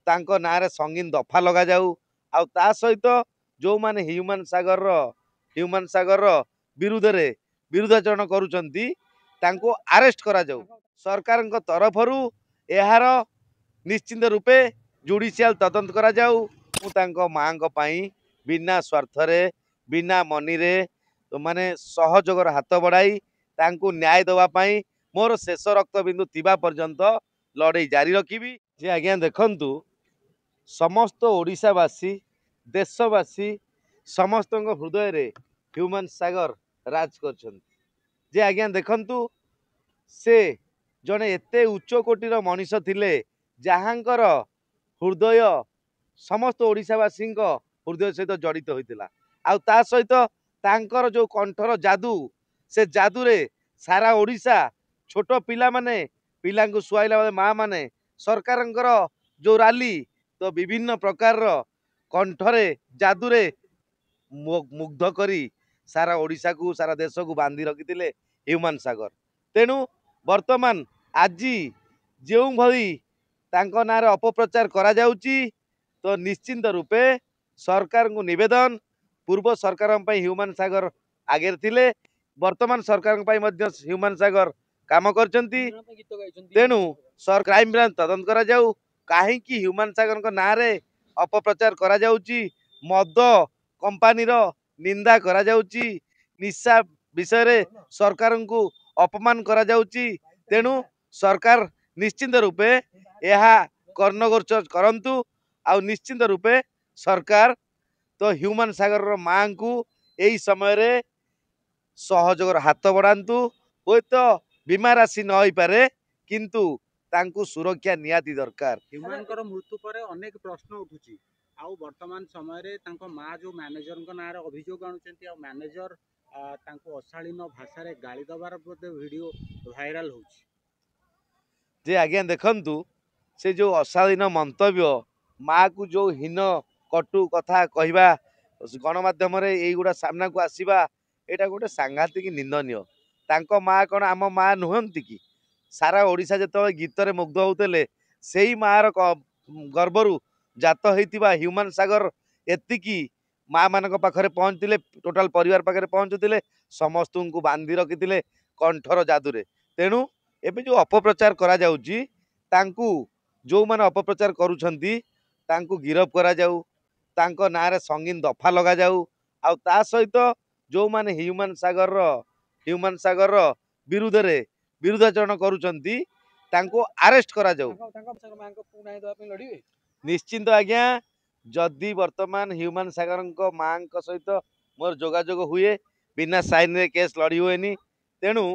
तांको नारे संगीन दफा लगा जाऊ आउ ता सहित जो माने ह्यूमन सागर विरुद्ध रे विरुद्धाचरण करूचंती तांको अरेस्ट करा जाऊ सरकार तरफरु यार निश्चिंत रूपे जुडिशियल तदंत करा जाऊ मु तांको मांको पई बिना स्वार्थ रे बिना मनी रे तो माने सहयोगर हाथ बढ़ाई तांको न्याय देवा पई मोर शेष रक्त बिंदु थिबा पर्यंत लड़ाई जारी रखिबी जे आज्ञा देखंतु समस्त ओडिशावासी देशवासी समस्त हृदय रे ह्यूमन सागर राज कर जे आज्ञा देखंतु से जने एते उच्च कोटीर मनीष थिले जहाँकर हृदय समस्त ओडिशावासी हृदय सहित जड़ित होता आउ ता सहित तांकर जो कंठर जादू से जादू रे सारा ओडिशा छोट पिला माने पिला सुआइला माँ माने सरकार जो राली तो विभिन्न प्रकार कंठरे जादू रे मुग्ध करी सारा ओडिशा को सारा देश को बांधी रखी ह्यूमन सागर तेणु वर्तमान आज जो भली तांको नारे अपप्रचार करा जाउची तो निश्चिंत रूपे सरकार को निवेदन पूर्व सरकार ह्यूमन सागर आगे थिले वर्तमान सरकार ह्यूमन सागर काम करचंती तेणु सर क्राइम ब्रांच तदंत करा जाऊ कहीं ह्यूमन सागर ना रे अपप्रचार करा जाउची मद कंपानी निंदा करा जाउची निशा विषय रे सरकार को अपमान करा जाउची तेणु सरकार निश्चिंत रूपे यह कर्णगोचर करंतु आउ निश्चिंत रूपे सरकार तो ह्यूमन सागर माँ को यही समय रे सहयोगर हाथ बढ़ातु हे तो बीमा राशि न हो पारे किंतु तांकु सुरक्षा निहाती दरकार ह्यूमन मृत्यु पर अनेक प्रश्न उठुची आउ वर्तमान समय रे तांको माँ जो मैनेजर ना अभियोग आणुचंती आ मैनेजर तांको अशालीन भाषा रे गाली दबार वीडियो वायरल होची जे आज्ञा देखंतु से जो अशालीन मंतव्य माँ को जो हीन कटु कथा कहवा गणमाध्यम यहीगुड़ा सामना को आसवा यहाँ गोटे सांघातिक निंदनीय तांको माँ कौन आम माँ नुहंती कि सारा ओडिशा जो गीत रे मुग्ध होते से ही माँ गर्भरु जात होता ह्यूमन सागर एतिकी माँ मान पाखे पहुँचते टोटाल परिवार पाखे पहुँचुते समस्त को बांधी रखी कंठर जादूरे तेणु एबे जो अपप्रचार करा जाउची तांकु जो माने अपप्रचार करूछंती तांकु गिरफ करा जाऊ तांको नारे संगीन दफा लगा जाऊ आउ ता सहित जो माने ह्यूमन सागर विरुद्ध रे विरुद्धाचरण करूछंती तांको अरेस्ट करा जाऊ निश्चिंत आज्ञा जदि वर्तमान ह्यूमन सागर माँ सहित मोर जोगाजोग हुए बिना साइन रे केस लड़ी हुएनी तेणु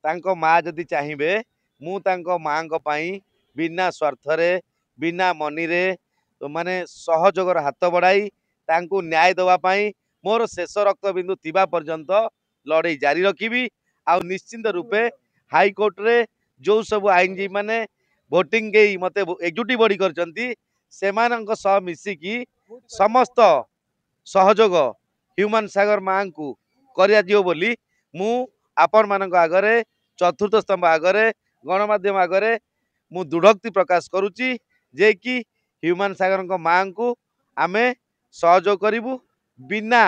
तांको माँ जदि चाहिए मु तांको माँ पई बिना स्वार्थ रे बिना मनी रे तो माने सहयोगर हाथ बढ़ाई तांको न्याय देवा पई मोर शेष रक्त बिंदु थिबा पर्यंत लड़ाई जारी रखिबी आ निश्चिंत रूपे हाई कोर्ट रे जो सब आईनजीवी माने भोटिंग गई मते एकजुटी बॉडी करचंती सेमानंक सह मिसिकी समस्त सहयोग ह्यूमन सागर माँ को करिया दियो बोली मु आपण मानक आगरे चतुर्थ स्तंभ आगरे गणमाध्यम आगरे मु दृढ़ोक्ति प्रकाश करुच्ची जे कि ह्यूमन सागर माँ को आमे सहयोग करिवु बिना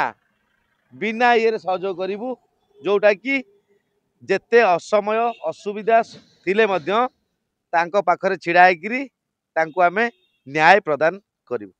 बिना ये सहयोग करिवु जोटा कि जेते असमय असुविधा थिले मध्य तांको पाखरे छिड़ा हेकिरी तांको आमे न्याय प्रदान करिवु।